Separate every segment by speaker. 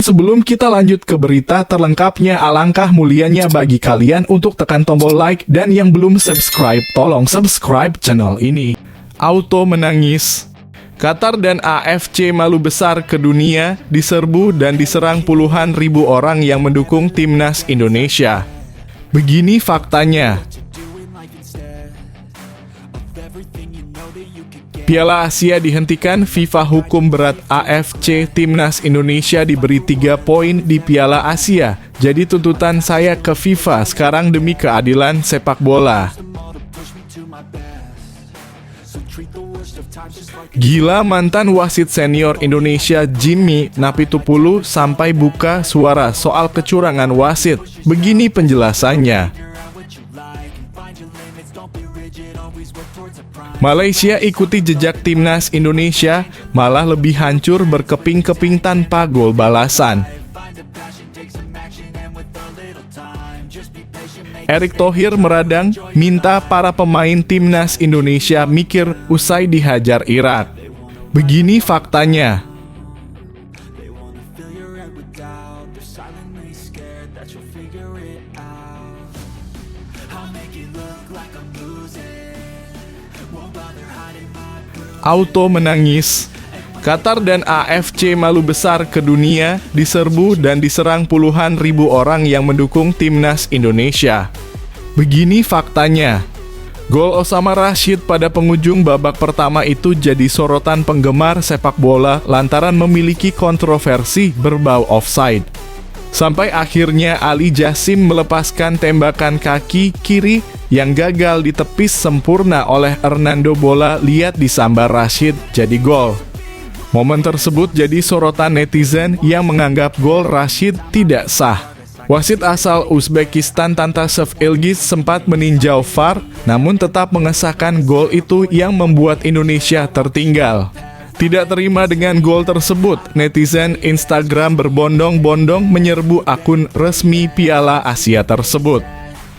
Speaker 1: Sebelum kita lanjut ke berita terlengkapnya, alangkah mulianya bagi kalian untuk tekan tombol like, dan yang belum subscribe, tolong subscribe channel ini. Auto menangis. Qatar dan AFC malu besar ke dunia, diserbu dan diserang puluhan ribu orang yang mendukung timnas Indonesia. Begini faktanya. Piala Asia dihentikan, FIFA hukum berat AFC, timnas Indonesia diberi 3 poin di Piala Asia. Jadi tuntutan saya ke FIFA sekarang demi keadilan sepak bola. Gila, mantan wasit senior Indonesia Jimmy Napitupulu sampai buka suara soal kecurangan wasit. Begini penjelasannya. Malaysia ikuti jejak timnas Indonesia, malah lebih hancur berkeping-keping tanpa gol balasan. Erick Thohir meradang, minta para pemain timnas Indonesia mikir usai dihajar Irak. Begini faktanya. Auto menangis. Qatar dan AFC malu besar ke dunia, diserbu dan diserang puluhan ribu orang yang mendukung timnas Indonesia. Begini faktanya. Gol Osama Rashid pada penghujung babak pertama itu jadi sorotan penggemar sepak bola lantaran memiliki kontroversi berbau offside. Sampai akhirnya Ali Jassim melepaskan tembakan kaki kiri yang gagal ditepis sempurna oleh Hernando, bola liat disambar Rashid jadi gol. Momen tersebut jadi sorotan netizen yang menganggap gol Rashid tidak sah. Wasit asal Uzbekistan Tantashev Ilgiz sempat meninjau VAR, namun tetap mengesahkan gol itu yang membuat Indonesia tertinggal. Tidak terima dengan gol tersebut, netizen Instagram berbondong-bondong menyerbu akun resmi Piala Asia tersebut.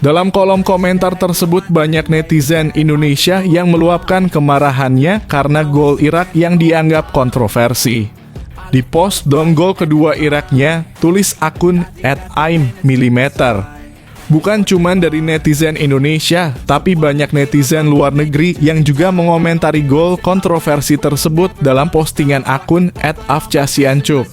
Speaker 1: Dalam kolom komentar tersebut banyak netizen Indonesia yang meluapkan kemarahannya karena gol Irak yang dianggap kontroversi. Di post dong gol kedua Iraknya, tulis akun @aim_mm. Bukan cuma dari netizen Indonesia, tapi banyak netizen luar negeri yang juga mengomentari gol kontroversi tersebut dalam postingan akun @afcasiancuk.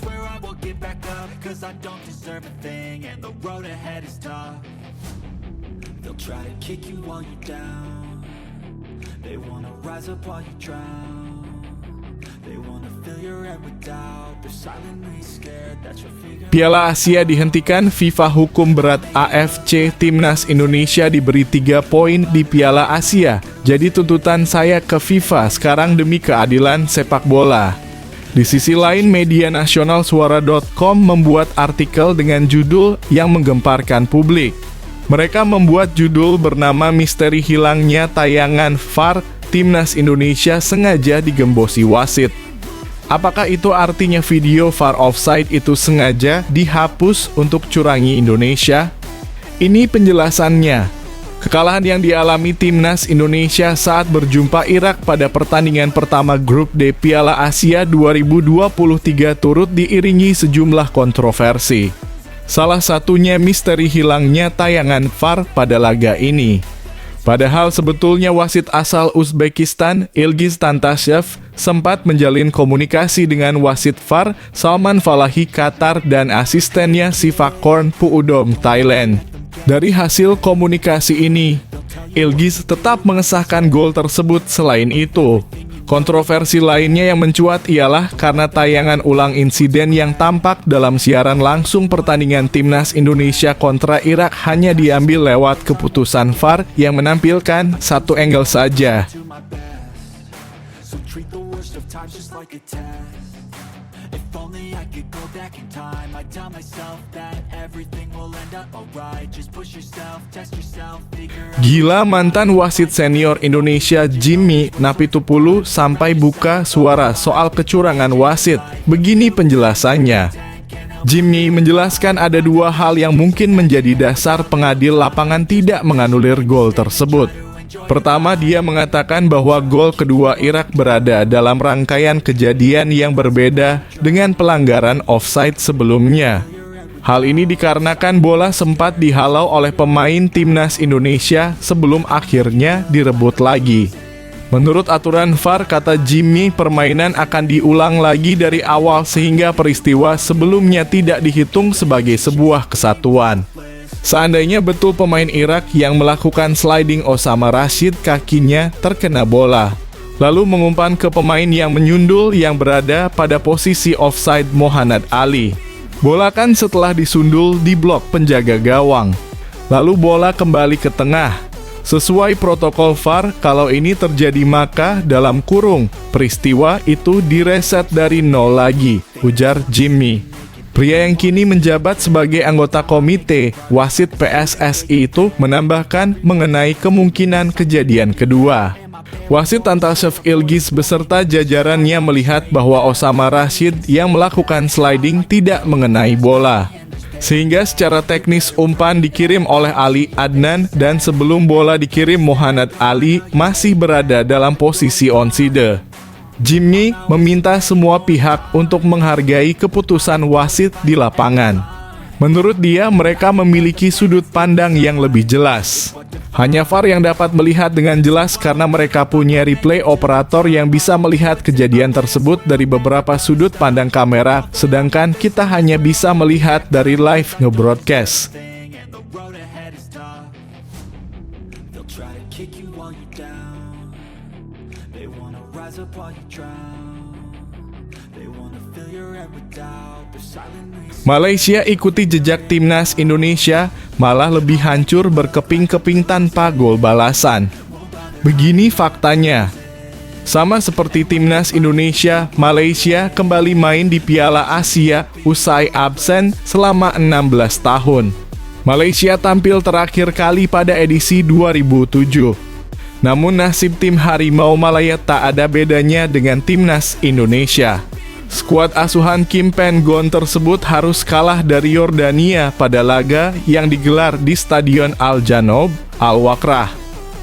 Speaker 1: Piala Asia dihentikan, FIFA hukum berat AFC, timnas Indonesia diberi 3 poin di Piala Asia. Jadi tuntutan saya ke FIFA sekarang demi keadilan sepak bola. Di sisi lain, media nasional Suara.com membuat artikel dengan judul yang menggemparkan publik. Mereka membuat judul bernama "Misteri Hilangnya Tayangan VAR, Timnas Indonesia Sengaja Digembosi Wasit". Apakah itu artinya video VAR offside itu sengaja dihapus untuk curangi Indonesia? Ini penjelasannya. Kekalahan yang dialami timnas Indonesia saat berjumpa Irak pada pertandingan pertama grup D Piala Asia 2023 turut diiringi sejumlah kontroversi. Salah satunya misteri hilangnya tayangan VAR pada laga ini. Padahal sebetulnya wasit asal Uzbekistan, Ilgiz Tantashev, sempat menjalin komunikasi dengan wasit VAR Salman Falahi Qatar dan asistennya Sivakorn Puudom Thailand. Dari hasil komunikasi ini, Ilgiz tetap mengesahkan gol tersebut. Selain itu, kontroversi lainnya yang mencuat ialah karena tayangan ulang insiden yang tampak dalam siaran langsung pertandingan timnas Indonesia kontra Irak hanya diambil lewat keputusan VAR yang menampilkan satu angle saja. Gila, mantan wasit senior Indonesia Jimmy Napitupulu sampai buka suara soal kecurangan wasit. Begini penjelasannya. Jimmy menjelaskan ada 2 hal yang mungkin menjadi dasar pengadil lapangan tidak menganulir gol tersebut. Pertama, dia mengatakan bahwa gol kedua Irak berada dalam rangkaian kejadian yang berbeda dengan pelanggaran offside sebelumnya. Hal ini dikarenakan bola sempat dihalau oleh pemain timnas Indonesia sebelum akhirnya direbut lagi. Menurut aturan VAR, kata Jimmy, permainan akan diulang lagi dari awal sehingga peristiwa sebelumnya tidak dihitung sebagai sebuah kesatuan. Seandainya betul pemain Irak yang melakukan sliding Osama Rashid, kakinya terkena bola, lalu mengumpan ke pemain yang menyundul yang berada pada posisi offside Muhammad Ali. Bola kan setelah disundul di blok penjaga gawang, lalu bola kembali ke tengah. Sesuai protokol VAR, kalau ini terjadi maka dalam kurung peristiwa itu direset dari nol lagi, ujar Jimmy. Pria yang kini menjabat sebagai anggota komite wasit PSSI itu menambahkan mengenai kemungkinan kejadian kedua. Wasit Antashev Ilgiz beserta jajarannya melihat bahwa Osama Rashid yang melakukan sliding tidak mengenai bola, sehingga secara teknis umpan dikirim oleh Ali Adnan dan sebelum bola dikirim Muhammad Ali masih berada dalam posisi onside. Jimmy meminta semua pihak untuk menghargai keputusan wasit di lapangan. Menurut dia, mereka memiliki sudut pandang yang lebih jelas. Hanya VAR yang dapat melihat dengan jelas karena mereka punya replay operator yang bisa melihat kejadian tersebut dari beberapa sudut pandang kamera, sedangkan kita hanya bisa melihat dari live nge-broadcast. Malaysia ikuti jejak timnas Indonesia, malah lebih hancur berkeping-keping tanpa gol balasan. Begini faktanya. Sama seperti timnas Indonesia, Malaysia kembali main di Piala Asia usai absen selama 16 tahun. Malaysia tampil terakhir kali pada edisi 2007. Namun nasib tim Harimau Malaya tak ada bedanya dengan timnas Indonesia. Skuad asuhan Kim Pen Gon tersebut harus kalah dari Yordania pada laga yang digelar di Stadion Al Janoub, Al Wakrah.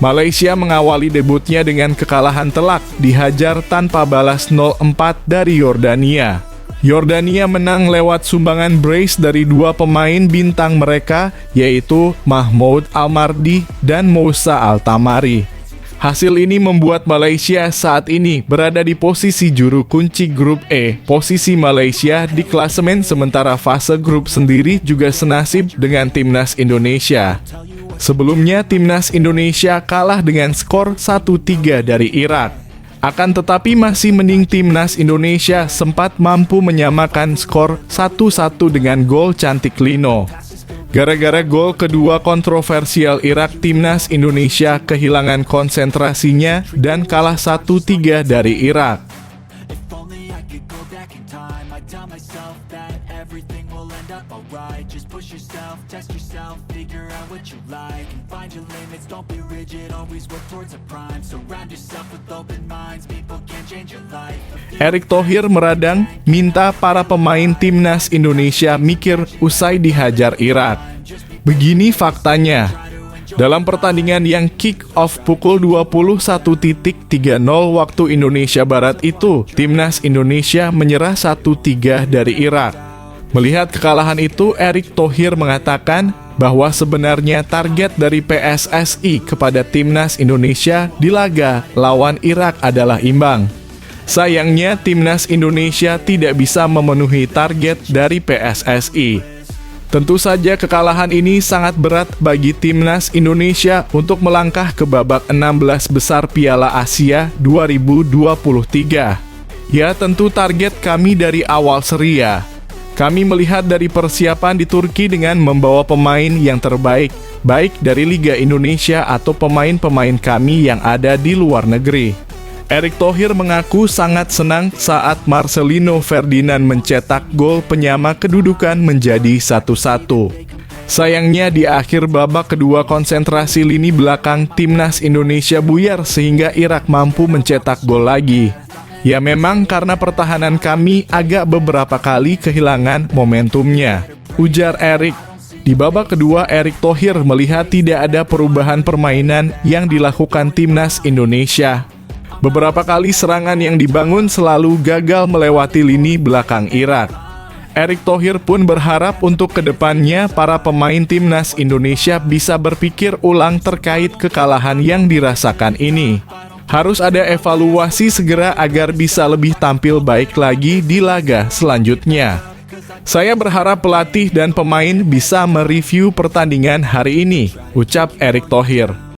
Speaker 1: Malaysia mengawali debutnya dengan kekalahan telak, dihajar tanpa balas 0-4 dari Yordania. Yordania menang lewat sumbangan brace dari dua pemain bintang mereka, yaitu Mahmoud Almardi dan Moussa Altamari. Hasil ini membuat Malaysia saat ini berada di posisi juru kunci grup E. Posisi Malaysia di klasemen sementara fase grup sendiri juga senasib dengan timnas Indonesia. Sebelumnya timnas Indonesia kalah dengan skor 1-3 dari Irak. Akan tetapi masih mending timnas Indonesia sempat mampu menyamakan skor 1-1 dengan gol cantik Lino. Gara-gara gol kedua kontroversial Irak, timnas Indonesia kehilangan konsentrasinya dan kalah 1-3 dari Irak. Erick Thohir meradang, minta para pemain timnas Indonesia mikir usai dihajar Irak. Begini faktanya. Dalam pertandingan yang kick-off pukul 21.30 waktu Indonesia Barat itu, timnas Indonesia menyerah 1-3 dari Irak. Melihat kekalahan itu, Erick Thohir mengatakan bahwa sebenarnya target dari PSSI kepada timnas Indonesia di laga lawan Irak adalah imbang. Sayangnya, timnas Indonesia tidak bisa memenuhi target dari PSSI. Tentu saja kekalahan ini sangat berat bagi timnas Indonesia untuk melangkah ke babak 16 besar Piala Asia 2023. Ya, tentu target kami dari awal seria. Kami melihat dari persiapan di Turki dengan membawa pemain yang terbaik, baik dari Liga Indonesia atau pemain-pemain kami yang ada di luar negeri. Erick Thohir mengaku sangat senang saat Marcelino Ferdinand mencetak gol penyama kedudukan menjadi 1-1. Sayangnya di akhir babak kedua konsentrasi lini belakang timnas Indonesia buyar sehingga Irak mampu mencetak gol lagi. Ya memang karena pertahanan kami agak beberapa kali kehilangan momentumnya, ujar Erick. Di babak kedua, Erick Thohir melihat tidak ada perubahan permainan yang dilakukan timnas Indonesia. Beberapa kali serangan yang dibangun selalu gagal melewati lini belakang Irak. Erick Thohir pun berharap untuk kedepannya para pemain timnas Indonesia bisa berpikir ulang terkait kekalahan yang dirasakan ini. Harus ada evaluasi segera agar bisa lebih tampil baik lagi di laga selanjutnya. Saya berharap pelatih dan pemain bisa mereview pertandingan hari ini, ucap Erick Thohir.